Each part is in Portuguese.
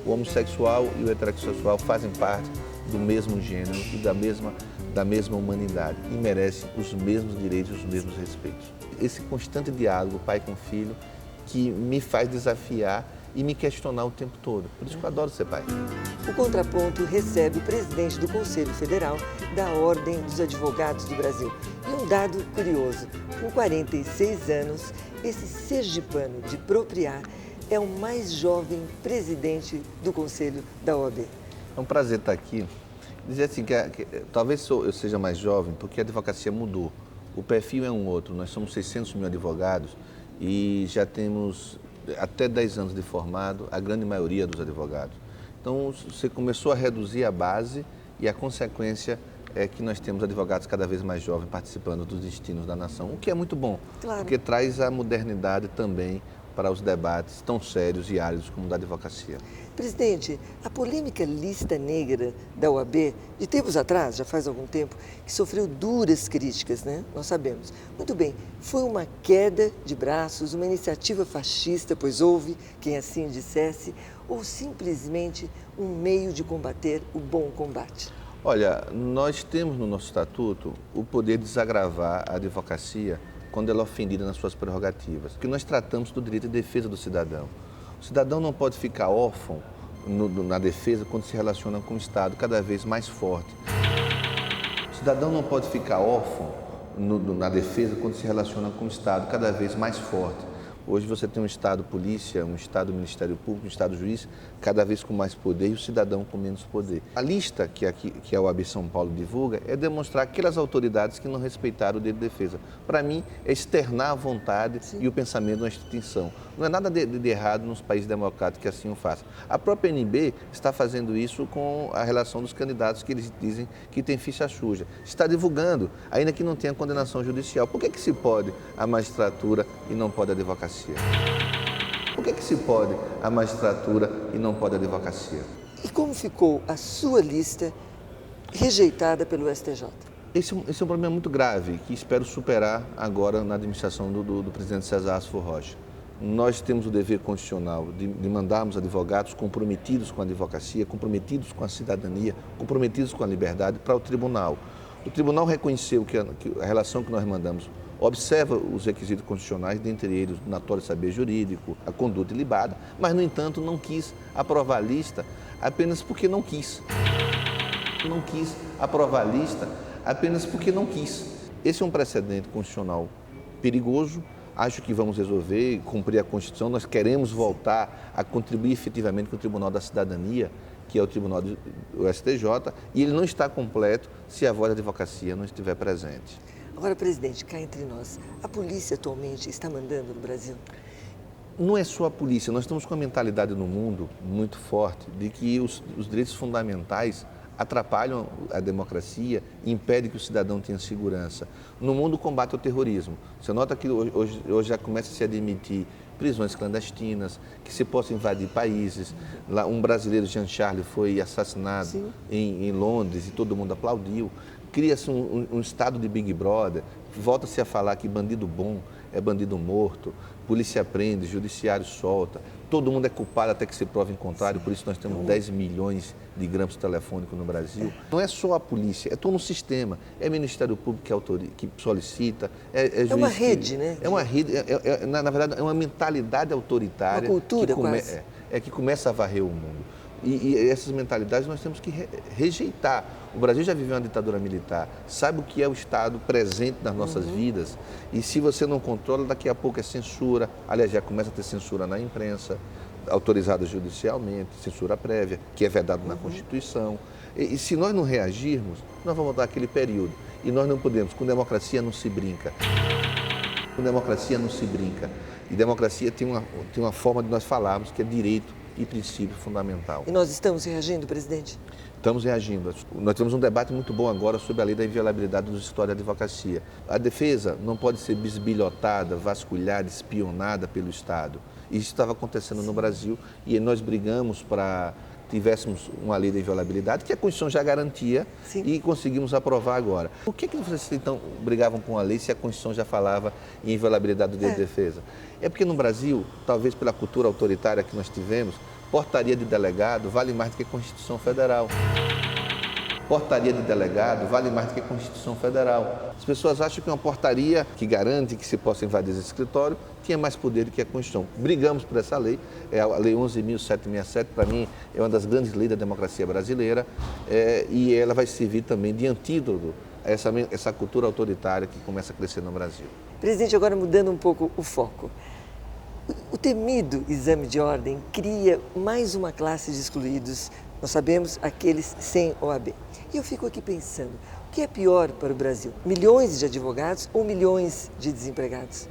O homossexual e o heterossexual fazem parte do mesmo gênero e da mesma humanidade e merecem os mesmos direitos e os mesmos respeitos. Esse constante diálogo, pai com filho, que me faz desafiar e me questionar o tempo todo. Por isso que eu adoro ser pai. O Contraponto recebe o presidente do Conselho Federal da Ordem dos Advogados do Brasil. E um dado curioso, com 46 anos, esse sergipano de Propriá é o mais jovem presidente do Conselho da OAB. É um prazer estar aqui. Dizer assim que talvez eu seja mais jovem porque a advocacia mudou. O perfil é um outro. Nós somos 600 mil advogados e já temos até 10 anos de formado, a grande maioria dos advogados. Então, você começou a reduzir a base e a consequência é que nós temos advogados cada vez mais jovens participando dos destinos da nação, o que é muito bom, claro, porque traz a modernidade também para os debates tão sérios e áridos como o da advocacia. Presidente, a polêmica lista negra da OAB, de tempos atrás, já faz algum tempo, que sofreu duras críticas, né? Nós sabemos. Muito bem, foi uma queda de braços, uma iniciativa fascista, pois houve quem assim dissesse, ou simplesmente um meio de combater o bom combate? Olha, nós temos no nosso estatuto o poder de desagravar a advocacia quando ela é ofendida nas suas prerrogativas, porque nós tratamos do direito de defesa do cidadão. O cidadão não pode ficar órfão na defesa quando se relaciona com um Estado cada vez mais forte. O cidadão não pode ficar órfão na defesa quando se relaciona com um Estado cada vez mais forte. Hoje você tem um Estado polícia, um Estado Ministério Público, um Estado juiz, cada vez com mais poder e o cidadão com menos poder. A lista que a OAB São Paulo divulga é demonstrar aquelas autoridades que não respeitaram o direito de defesa. Para mim, é externar a vontade e o pensamento de uma instituição. Não é nada de errado nos países democráticos que assim o façam. A própria ANB está fazendo isso com a relação dos candidatos que eles dizem que tem ficha suja. Está divulgando, ainda que não tenha condenação judicial. Por que se pode a magistratura e não pode a advocacia? Por que se pode a magistratura e não pode a advocacia? E como ficou a sua lista rejeitada pelo STJ? Esse é um problema muito grave que espero superar agora na administração do presidente César Asfo Rocha. Nós temos o dever constitucional de mandarmos advogados comprometidos com a advocacia, comprometidos com a cidadania, comprometidos com a liberdade para o tribunal. O tribunal reconheceu que a relação que nós mandamos observa os requisitos constitucionais, dentre eles o notório saber jurídico, a conduta ilibada, mas, no entanto, não quis aprovar a lista apenas porque não quis. Não quis aprovar a lista apenas porque não quis. Esse é um precedente constitucional perigoso. Acho que vamos resolver e cumprir a Constituição. Nós queremos voltar a contribuir efetivamente com o Tribunal da Cidadania, que é o Tribunal do STJ, e ele não está completo se a voz da advocacia não estiver presente. Agora, presidente, cá entre nós, a polícia atualmente está mandando no Brasil? Não é só a polícia, nós estamos com uma mentalidade no mundo muito forte de que os direitos fundamentais atrapalham a democracia e impedem que o cidadão tenha segurança. No mundo, o combate ao terrorismo. Você nota que hoje já começa a se admitir prisões clandestinas, que se possa invadir países. Lá, um brasileiro, Jean Charles, foi assassinado em Londres e todo mundo aplaudiu. Cria-se um estado de Big Brother, volta-se a falar que bandido bom é bandido morto, polícia prende, judiciário solta, todo mundo é culpado até que se prove em contrário, por isso nós temos 10 milhões de grampos telefônicos no Brasil. Não é só a polícia, é todo um sistema, é Ministério Público que solicita, é juiz. É uma rede, né? É uma rede, na verdade é uma mentalidade autoritária. Uma cultura quase. Que começa a varrer o mundo. E essas mentalidades nós temos que rejeitar. O Brasil já viveu uma ditadura militar, sabe o que é o Estado presente nas nossas vidas, e se você não controla, daqui a pouco é censura. Aliás, já começa a ter censura na imprensa, autorizada judicialmente, censura prévia, que é vedado na Constituição. E se nós não reagirmos, nós vamos voltar àquele período. E nós não podemos, com democracia não se brinca. Com democracia não se brinca. E democracia tem uma forma de nós falarmos que é direito e princípio fundamental. E nós estamos reagindo, presidente? Estamos reagindo. Nós temos um debate muito bom agora sobre a lei da inviolabilidade dos escritórios de advocacia. A defesa não pode ser bisbilhotada, vasculhada, espionada pelo Estado. Isso estava acontecendo no Brasil e nós brigamos para tivéssemos uma lei da inviolabilidade, que a Constituição já garantia e conseguimos aprovar agora. Por que vocês então brigavam com a lei se a Constituição já falava em inviolabilidade do direito de defesa? É porque no Brasil, talvez pela cultura autoritária que nós tivemos, Portaria de delegado vale mais do que a Constituição Federal. Portaria de delegado vale mais do que a Constituição Federal. As pessoas acham que uma portaria que garante que se possa invadir esse escritório tinha mais poder do que a Constituição. Brigamos por essa lei, é a Lei 11.767, para mim é uma das grandes leis da democracia brasileira, e ela vai servir também de antídoto a essa cultura autoritária que começa a crescer no Brasil. Presidente, agora mudando um pouco o foco. O temido exame de ordem cria mais uma classe de excluídos, nós sabemos, aqueles sem OAB. E eu fico aqui pensando, o que é pior para o Brasil? Milhões de advogados ou milhões de desempregados?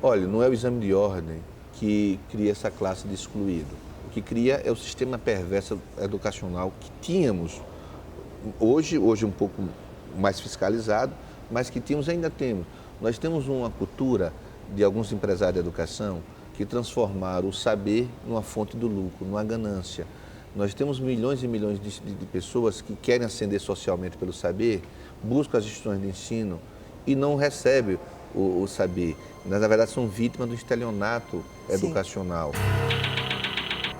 Olha, não é o exame de ordem que cria essa classe de excluído. O que cria é o sistema perverso educacional que tínhamos hoje um pouco mais fiscalizado, mas que tínhamos ainda temos. Nós temos uma cultura de alguns empresários da educação que transformaram o saber numa fonte do lucro, numa ganância. Nós temos milhões e milhões de pessoas que querem ascender socialmente pelo saber, buscam as instituições de ensino e não recebem o saber. Na verdade, são vítimas do estelionato educacional.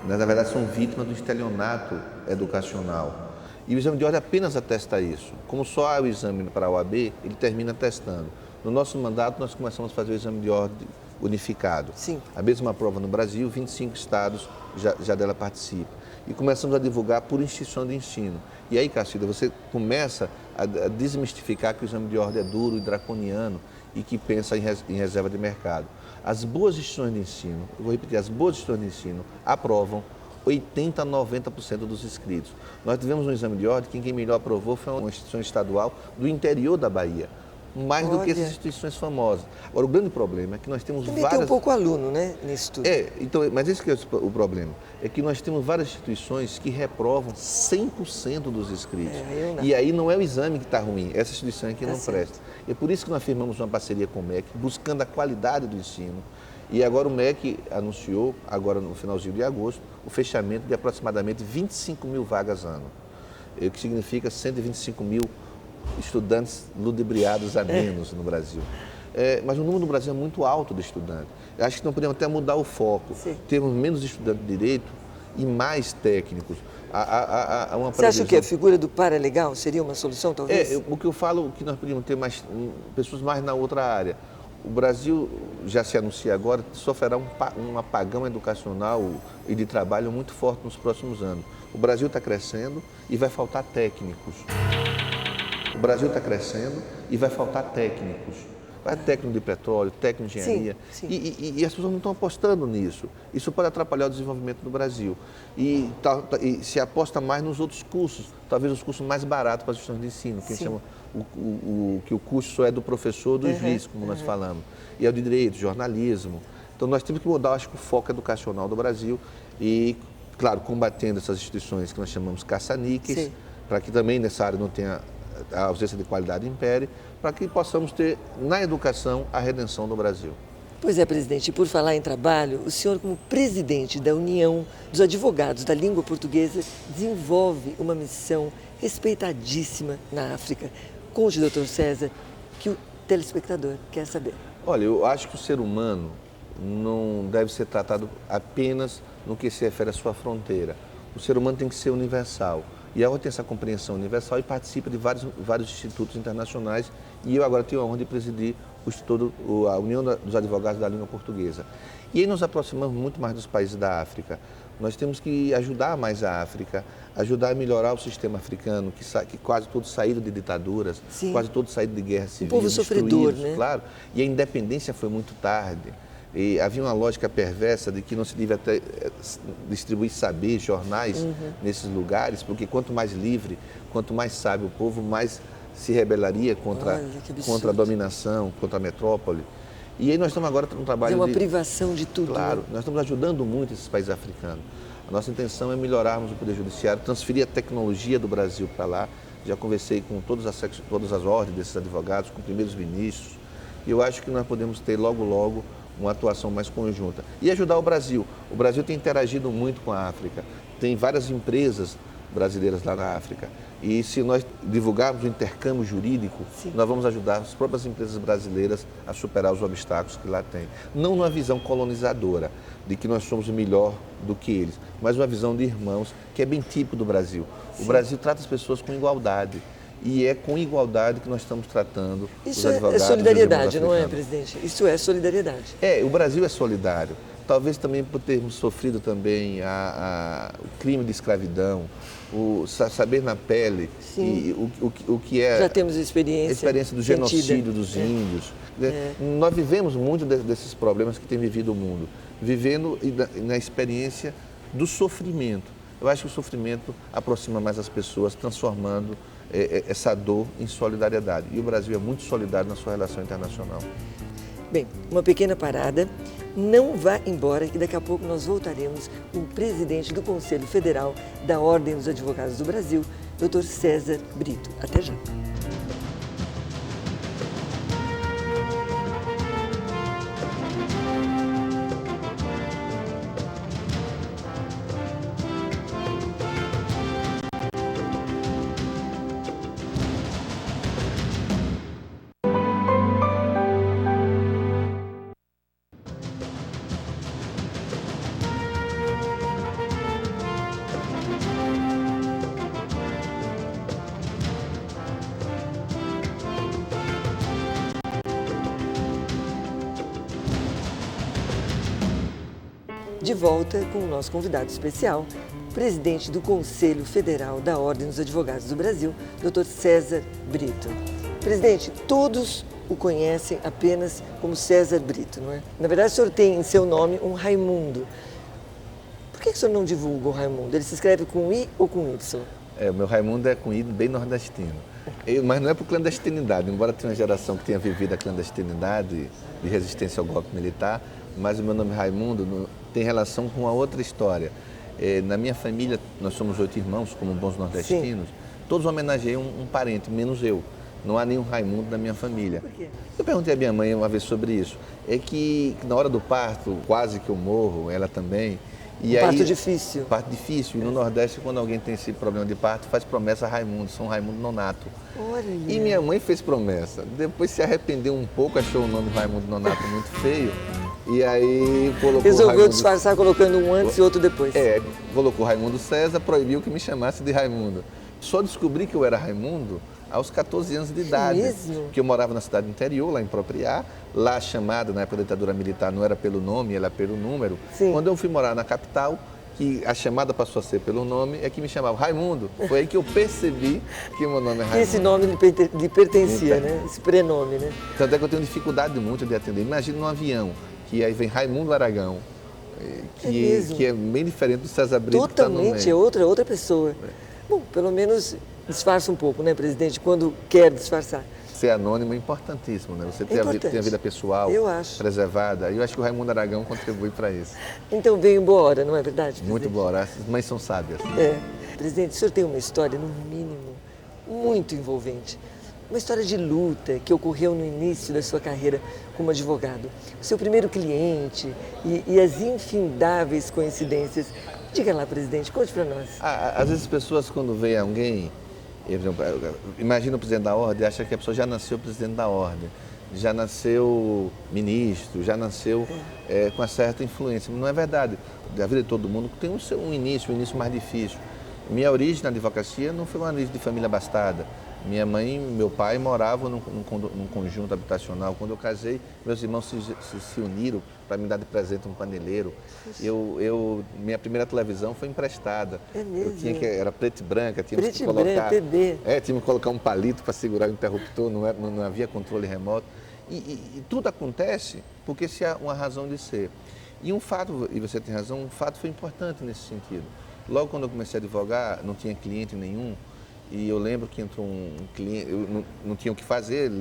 Na verdade, são vítimas do estelionato educacional. E o exame de ordem apenas atesta isso. Como só há o exame para a OAB, ele termina testando. No nosso mandato, nós começamos a fazer o exame de ordem unificado. Sim. A mesma prova no Brasil, 25 estados já dela participam. E começamos a divulgar por instituição de ensino. E aí, Cacilda, você começa a desmistificar que o exame de ordem é duro e draconiano e que pensa em reserva de mercado. As boas instituições de ensino, eu vou repetir, as boas instituições de ensino aprovam 80% a 90% dos inscritos. Nós tivemos um exame de ordem que quem melhor aprovou foi uma instituição estadual do interior da Bahia. Mais do que essas instituições famosas. Agora, o grande problema é que nós temos Também várias... tem um pouco aluno, né, nisso tudo. Então, mas esse que é o problema. É que nós temos várias instituições que reprovam 100% dos inscritos. E aí não é o exame que está ruim, essa instituição é que não presta. É por isso que nós firmamos uma parceria com o MEC, buscando a qualidade do ensino. E agora o MEC anunciou, agora no finalzinho de agosto, o fechamento de aproximadamente 25 mil vagas ano. O que significa 125 mil estudantes ludibriados a menos no Brasil. Mas o número no Brasil é muito alto de estudantes. Eu acho que nós podemos até mudar o foco. Termos menos estudantes de direito e mais técnicos. Você acha que a figura do paralegal seria uma solução, talvez? O que eu falo é que nós poderíamos ter pessoas mais na outra área. O Brasil, já se anuncia agora, sofrerá um apagão educacional e de trabalho muito forte nos próximos anos. O Brasil está crescendo e vai faltar técnicos. O Brasil está crescendo e vai faltar técnicos. Vai técnico de petróleo, técnico de engenharia. Sim. E as pessoas não estão apostando nisso. Isso pode atrapalhar o desenvolvimento do Brasil. E se aposta mais nos outros cursos, talvez os cursos mais baratos para as instituições de ensino, que a gente chama que o curso só é do professor ou do juiz, como nós falamos. E é o de direito, jornalismo. Então nós temos que mudar, acho que, o foco educacional do Brasil e, claro, combatendo essas instituições que nós chamamos caça-níqueis, para que também nessa área não tenha a ausência de qualidade impere, para que possamos ter na educação a redenção do Brasil. Pois é, presidente, e por falar em trabalho, o senhor, como presidente da União dos Advogados da Língua Portuguesa, desenvolve uma missão respeitadíssima na África. Conte, doutor César, que o telespectador quer saber. Olha, eu acho que o ser humano não deve ser tratado apenas no que se refere à sua fronteira. O ser humano tem que ser universal. E a ONU tem essa compreensão universal e participa de vários institutos internacionais. E eu agora tenho a honra de presidir a União dos Advogados da Língua Portuguesa. E aí nos aproximamos muito mais dos países da África. Nós temos que ajudar mais a África, ajudar a melhorar o sistema africano, que quase todos saíram de ditaduras, quase todos saíram de guerra civil. Um povo sofredor, né? Claro. E a independência foi muito tarde. E havia uma lógica perversa de que não se devia até distribuir saber, jornais nesses lugares, porque quanto mais livre, quanto mais sábio o povo, mais se rebelaria contra a dominação, contra a metrópole. E aí nós estamos agora num trabalho uma privação de tudo. Claro, nós estamos ajudando muito esses países africanos. A nossa intenção é melhorarmos o Poder Judiciário, transferir a tecnologia do Brasil para lá. Já conversei com todas as ordens desses advogados, com primeiros ministros. E eu acho que nós podemos ter logo uma atuação mais conjunta. E ajudar o Brasil. O Brasil tem interagido muito com a África. Tem várias empresas brasileiras lá na África. E se nós divulgarmos o intercâmbio jurídico, Sim. nós vamos ajudar as próprias empresas brasileiras a superar os obstáculos que lá têm. Não numa visão colonizadora, de que nós somos melhor do que eles, mas uma visão de irmãos, que é bem típico do Brasil. Sim. O Brasil trata as pessoas com igualdade. E é com igualdade que nós estamos tratando Isso os advogados. é solidariedade, não é, africanos. presidente? Isso é solidariedade. O Brasil é solidário. Talvez também por termos sofrido também o crime de escravidão, saber na pele e o que é Já temos a experiência do genocídio dos índios. Nós vivemos muito desses problemas que tem vivido o mundo, vivendo na experiência do sofrimento. Eu acho que o sofrimento aproxima mais as pessoas, transformando essa dor em solidariedade. E o Brasil é muito solidário na sua relação internacional. Bem, uma pequena parada. Não vá embora, que daqui a pouco nós voltaremos com o presidente do Conselho Federal da Ordem dos Advogados do Brasil, Dr. César Brito. Até já. De volta com o nosso convidado especial, presidente do Conselho Federal da Ordem dos Advogados do Brasil, Dr. César Brito. Presidente, todos o conhecem apenas como César Brito, não é? Na verdade, o senhor tem em seu nome um Raimundo. Por que o senhor não divulga o Raimundo? Ele se escreve com I ou com Y? O meu Raimundo é com I bem nordestino. Mas não é por clandestinidade, embora tenha uma geração que tenha vivido a clandestinidade de resistência ao golpe militar, mas o meu nome Raimundo tem relação com uma outra história. Na minha família, nós somos 8 irmãos, como bons nordestinos. Sim. Todos homenageiam um parente, menos eu. Não há nenhum Raimundo na minha família. Por quê? Eu perguntei à minha mãe uma vez sobre isso. É que na hora do parto, quase que eu morro, ela também. E parto difícil. Parto difícil. E no Nordeste, quando alguém tem esse problema de parto, faz promessa a Raimundo, São Raimundo Nonato. Olha. E minha mãe fez promessa. Depois se arrependeu um pouco, achou o nome Raimundo Nonato muito feio. E aí colocou Resolveu Raimundo... disfarçar colocando um antes e outro depois. Colocou Raimundo César, proibiu que me chamasse de Raimundo. Só descobri que eu era Raimundo aos 14 anos de idade. Mesmo? Que eu morava na cidade interior, lá em Propriá. Lá a chamada, na época da ditadura militar, não era pelo nome, era pelo número. Sim. Quando eu fui morar na capital, que a chamada passou a ser pelo nome, é que me chamava Raimundo. Foi aí que eu percebi que o meu nome é Raimundo. Que esse nome lhe pertencia, né? Esse prenome, né? Tanto é que eu tenho dificuldade muito de atender. Imagina num avião, que aí vem Raimundo Aragão, que é bem diferente do César Brito. Totalmente, é outra pessoa. Bom, pelo menos disfarça um pouco, né, presidente, quando quer disfarçar. Ser anônimo é importantíssimo, né? Você ter a vida pessoal preservada. E eu acho que o Raimundo Aragão contribui para isso. Então veio em boa hora, não é verdade, presidente? Muito boa hora. As mães são sábias. Presidente, o senhor tem uma história, no mínimo, muito envolvente. Uma história de luta que ocorreu no início da sua carreira como advogado. O seu primeiro cliente e as infindáveis coincidências. Diga lá, presidente, conte para nós. Às vezes as pessoas, quando veem alguém, imagina o presidente da ordem, acha que a pessoa já nasceu presidente da ordem, já nasceu ministro, já nasceu com uma certa influência. Mas não é verdade. A vida de todo mundo tem um início mais difícil. Minha origem na advocacia não foi uma origem de família abastada. Minha mãe e meu pai moravam num conjunto habitacional. Quando eu casei, meus irmãos se uniram para me dar de presente um paneleiro. Minha primeira televisão foi emprestada. É mesmo? Era preta e branca, tinha que colocar um palito para segurar o interruptor, não havia controle remoto. E tudo acontece porque se há uma razão de ser. E um fato, e você tem razão, um fato foi importante nesse sentido. Logo quando eu comecei a advogar, não tinha cliente nenhum. E eu lembro que entrou um cliente, eu não tinha o que fazer,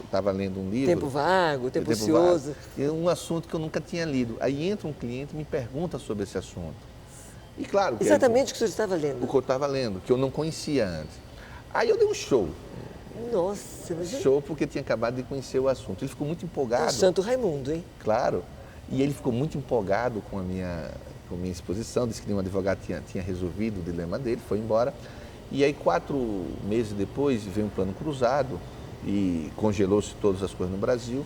estava lendo um livro. Tempo vago, tempo ocioso. Vago, e um assunto que eu nunca tinha lido. Aí entra um cliente e me pergunta sobre esse assunto. E claro... Exatamente o que o senhor estava lendo. O que eu estava lendo, que eu não conhecia antes. Aí eu dei um show. Nossa, mas... Show porque tinha acabado de conhecer o assunto. Ele ficou muito empolgado. O Santo Raimundo, hein? Claro. E ele ficou muito empolgado com por minha exposição, disse que nenhum advogado tinha resolvido o dilema dele, foi embora. E aí, 4 meses depois, veio um plano cruzado e congelou-se todas as coisas no Brasil.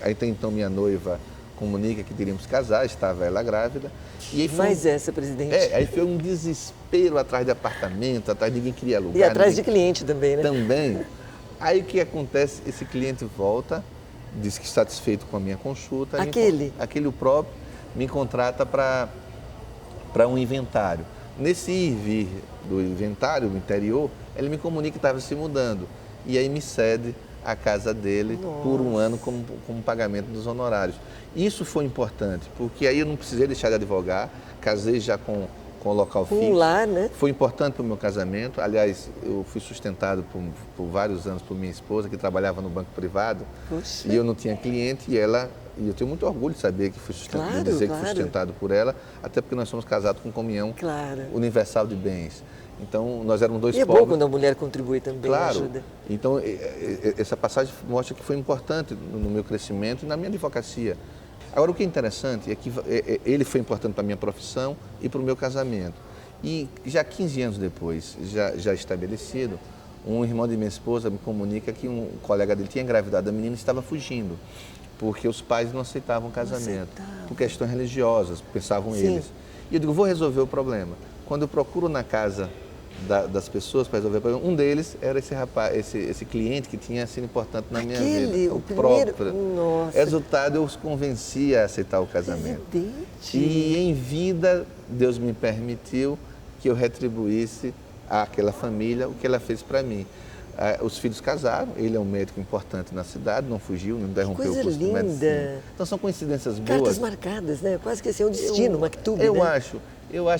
Até então, minha noiva comunica que teríamos casar, estava ela grávida. E aí essa, presidente. Aí foi um desespero atrás de apartamento, atrás de ninguém queria alugar. E atrás de cliente também, né? Também. Aí o que acontece? Esse cliente volta, diz que satisfeito com a minha consulta. Aquele o próprio me contrata para um inventário. Nesse ir e vir do inventário no interior, ele me comunica que estava se mudando. E aí me cede a casa dele por um ano como pagamento dos honorários. Isso foi importante, porque aí eu não precisei deixar de advogar, casei já com o local fixo. Lar, né? Foi importante para o meu casamento. Aliás, eu fui sustentado por vários anos por minha esposa, que trabalhava no banco privado. Puxa. E eu não tinha cliente e eu tenho muito orgulho de saber que fui sustentado, de dizer que fui sustentado por ela, até porque nós somos casados com comunhão universal de bens. Então, nós éramos dois povos. E é bom quando a mulher contribui também, ajuda. Então, essa passagem mostra que foi importante no meu crescimento e na minha advocacia. Agora, o que é interessante é que ele foi importante para a minha profissão e para o meu casamento. E já 15 anos depois, já estabelecido, um irmão de minha esposa me comunica que um colega dele tinha engravidado da menina e estava fugindo, porque os pais não aceitavam o casamento, por questões religiosas, pensavam eles. E eu digo, vou resolver o problema. Quando eu procuro na casa das pessoas para resolver o problema, um deles era esse rapaz, esse cliente que tinha sido importante na minha vida. O primeiro, nossa. Resultado, eu os convenci a aceitar o casamento. Presidente. E em vida, Deus me permitiu que eu retribuísse àquela família o que ela fez para mim. Os filhos casaram, ele é um médico importante na cidade, não fugiu, não interrompeu o curso de medicina. Então são coincidências boas. Cartas marcadas, né? Quase que esse é um destino, maktub, eu né? acho,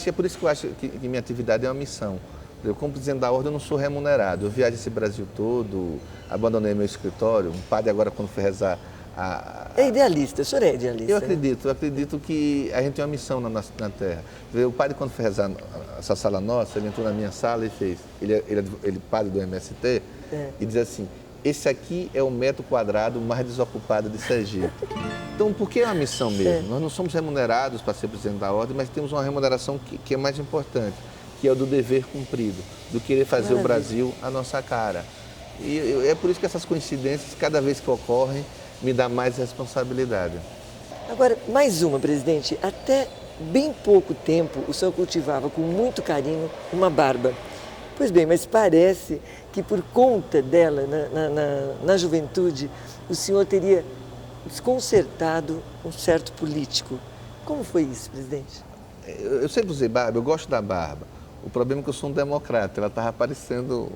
é por isso que eu acho que minha atividade é uma missão. Eu, como presidente da ordem, eu não sou remunerado. Eu viajo esse Brasil todo, abandonei meu escritório. Um padre agora, quando foi rezar... É idealista, o senhor é idealista. Eu acredito que a gente tem uma missão na Terra. O padre, quando foi rezar essa sala nossa, ele entrou na minha sala e fez... Ele é padre do MST, e diz assim, esse aqui é o metro quadrado mais desocupado de Sergipe. Então, por que é uma missão mesmo? Nós não somos remunerados para ser presidente da ordem, mas temos uma remuneração que é mais importante, que é o do dever cumprido, do querer fazer o Brasil a nossa cara. E é por isso que essas coincidências, cada vez que ocorrem, me dá mais responsabilidade. Agora, mais uma, presidente. Até bem pouco tempo, o senhor cultivava com muito carinho uma barba. Pois bem, mas parece que por conta dela, na juventude, o senhor teria desconcertado um certo político. Como foi isso, presidente? Eu sempre usei barba, eu gosto da barba. O problema é que eu sou um democrata, ela estava parecendo,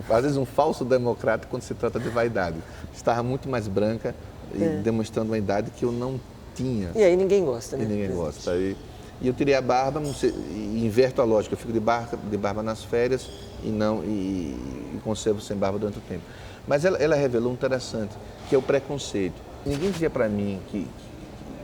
às vezes, um falso democrata quando se trata de vaidade. Estava muito mais branca e demonstrando uma idade que eu não tinha. E aí ninguém gosta, né? E ninguém gosta. E eu tirei a barba, e inverto a lógica, eu fico de barba nas férias e conservo sem barba durante o tempo. Mas ela revelou um interessante, que é o preconceito. Ninguém dizia para mim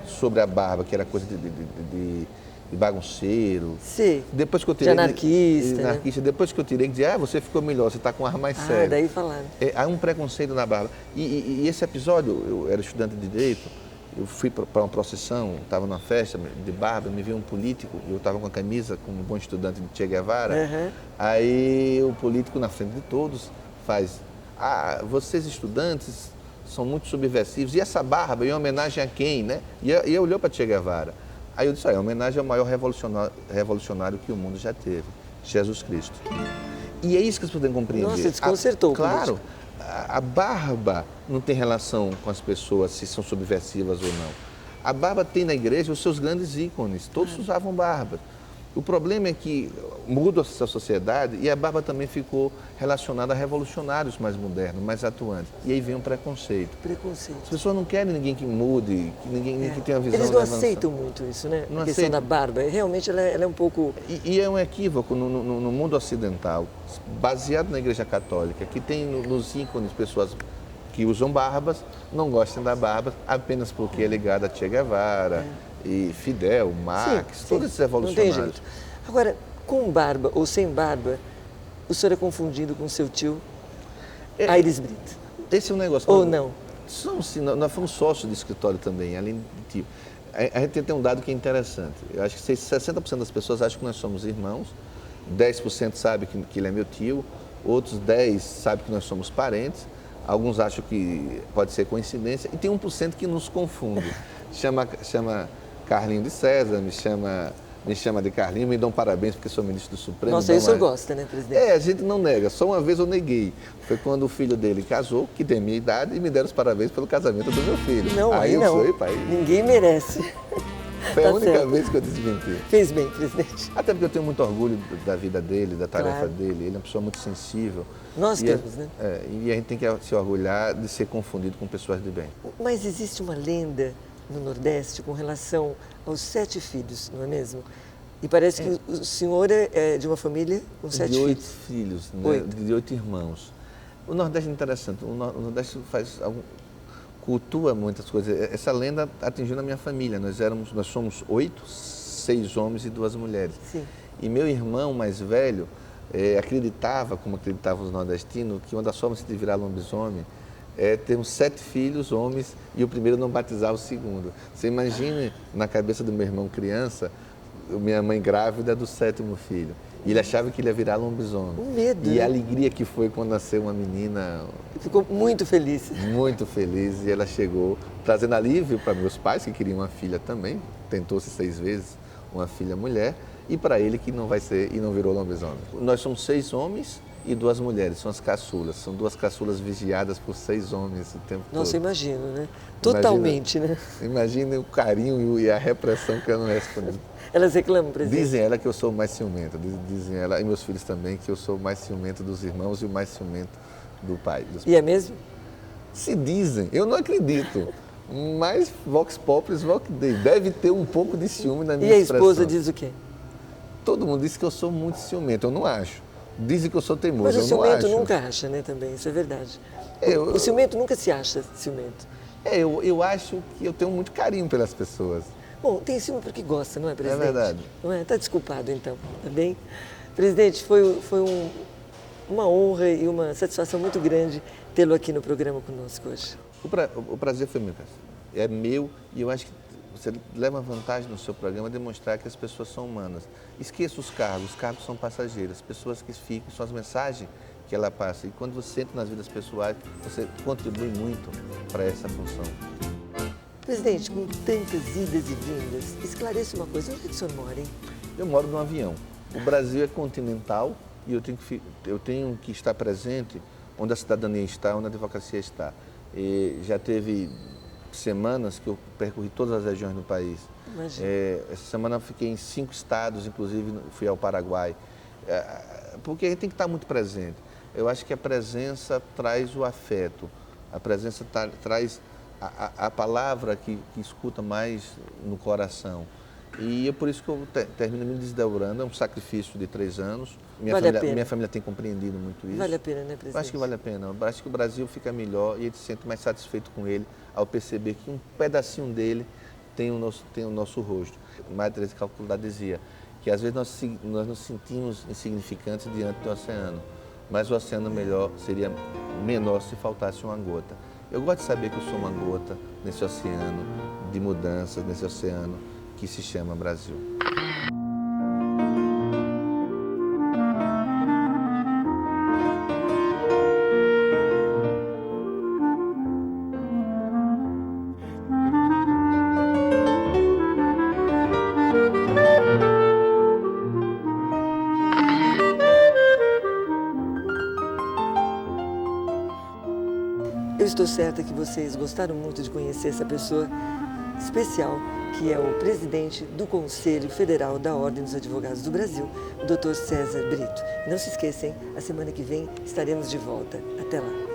sobre a barba, que era coisa de bagunceiro. Sim. Depois que eu tirei, de anarquista. Né? Depois que eu tirei, dizia, você ficou melhor, você está com um ar mais sério. Daí falaram. Há um preconceito na barba. E esse episódio, eu era estudante de Direito, eu fui para uma procissão, estava numa festa de barba, me viu um político, eu estava com a camisa, como um bom estudante de Che Guevara, aí o político, na frente de todos, faz, vocês estudantes são muito subversivos, e essa barba, em homenagem a quem, né? E olhou para Che Guevara. Aí eu disse, em homenagem ao maior revolucionário que o mundo já teve, Jesus Cristo. E é isso que as pessoas têm que compreender. Nossa, desconcertou. Claro, a barba não tem relação com as pessoas, se são subversivas ou não. A barba tem na igreja os seus grandes ícones, todos usavam barba. O problema é que muda essa sociedade e a barba também ficou relacionada a revolucionários mais modernos, mais atuantes. E aí vem um preconceito. As pessoas não querem ninguém que mude, ninguém que tenha uma visão. Eles não aceitam muito isso, né? A questão da barba. Realmente ela é um pouco... E é um equívoco no mundo ocidental, baseado na Igreja Católica, que tem nos ícones pessoas que usam barbas, não gostam da barba apenas porque é ligada a Che Guevara... E Fidel, Marx, todos esses revolucionários. Não tem jeito. Agora, com barba ou sem barba, o senhor é confundido com seu tio Aires Brito? Esse é um negócio... Ou não? Sim, nós fomos sócios de escritório também, além de tio. A gente tem um dado que é interessante. Eu acho que 60% das pessoas acham que nós somos irmãos, 10% sabem que ele é meu tio, outros 10% sabem que nós somos parentes, alguns acham que pode ser coincidência, e tem 1% que nos confunde. Chama Carlinho de César, me chama de Carlinho, me dão parabéns porque sou ministro do Supremo. Nossa, isso eu gosto, né, presidente? A gente não nega. Só uma vez eu neguei. Foi quando o filho dele casou, que tem minha idade, e me deram os parabéns pelo casamento do meu filho. Não, aí eu não. sou, pai. Ninguém merece. Foi a única certo. vez que eu desmenti. Fez bem, presidente. Até porque eu tenho muito orgulho da vida dele, da tarefa Claro. dele. Ele é uma pessoa muito sensível. Nós temos, né? E a gente tem que se orgulhar de ser confundido com pessoas de bem. Mas existe uma lenda no Nordeste com relação aos 7 filhos, não é mesmo? E parece que o senhor é de uma família com 7 de 8 filhos. filhos, né? De 8 irmãos. O Nordeste é interessante. O Nordeste cultua muitas coisas. Essa lenda atingiu na minha família. Nós somos 8, 6 homens e 2 mulheres. Sim. E meu irmão mais velho acreditava, como acreditavam os nordestinos, que uma das formas de virar lobisomem é termos 7 filhos, homens, e o primeiro não batizar o segundo. Você imagine na cabeça do meu irmão criança, minha mãe grávida do 7º filho. E ele achava que ele ia virar lobisomem. Um medo, E né? a alegria que foi quando nasceu uma menina. Ficou muito feliz. Muito feliz. E ela chegou trazendo alívio para meus pais, que queriam uma filha também. Tentou-se 6 vezes uma filha mulher. E para ele que não vai ser e não virou lobisomem. Nós somos 6 homens e 2 mulheres, são as caçulas. São 2 caçulas vigiadas por 6 homens o tempo todo. Nossa, eu imagino, né? Totalmente, né? Imagine o carinho e a repressão que eu não respondi. Elas reclamam, presidente? Dizem ela que eu sou o mais ciumento, dizem ela e meus filhos também que eu sou o mais ciumento dos irmãos e o mais ciumento do pai. E é mesmo? Se dizem, eu não acredito, mas Vox Populi, Vox Dei, deve ter um pouco de ciúme na minha expressão. E a esposa diz o quê? Todo mundo diz que eu sou muito ciumento, eu não acho. Dizem que eu sou teimoso, Mas o eu não ciumento acho. nunca acha, né, também, isso é verdade. Eu- O ciumento nunca se acha ciumento. Eu acho que eu tenho muito carinho pelas pessoas. Bom, tem ciúme porque gosta, não é, presidente? verdade. Não é? Está desculpado, então, tá bem? Presidente, foi uma honra e uma satisfação muito grande tê-lo aqui no programa conosco hoje. O prazer foi meu, Cássio. É meu e eu acho que você leva vantagem no seu programa demonstrar que as pessoas são humanas. Esqueça os cargos são passageiros, as pessoas que ficam são as mensagens que ela passa. E quando você entra nas vidas pessoais, você contribui muito para essa função. Presidente, com tantas idas e vindas, esclareça uma coisa, onde é que o senhor mora, hein? Eu moro num avião. O Brasil é continental e eu tenho que estar presente onde a cidadania está, onde a advocacia está. E já teve semanas que eu percorri todas as regiões do país. Imagina. Essa semana eu fiquei em 5 estados, inclusive fui ao Paraguai. Porque a gente tem que estar muito presente. Eu acho que a presença traz o afeto, a presença traz a palavra que escuta mais no coração. E é por isso que eu termino me desdobrando, é um sacrifício de 3 anos. Minha família tem compreendido muito isso. Vale a pena, né, presidente? Eu acho que vale a pena. Eu acho que o Brasil fica melhor e a gente se sente mais satisfeito com ele ao perceber que um pedacinho dele tem o nosso rosto. Madre Teresa de Calcutá dizia que às vezes nós nos sentimos insignificantes diante do oceano, mas o oceano seria menor se faltasse uma gota. Eu gosto de saber que eu sou uma gota nesse oceano de mudanças, nesse oceano que se chama Brasil. Eu estou certa que vocês gostaram muito de conhecer essa pessoa especial, que é o presidente do Conselho Federal da Ordem dos Advogados do Brasil, o Dr. César Brito. Não se esqueçam, a semana que vem estaremos de volta. Até lá.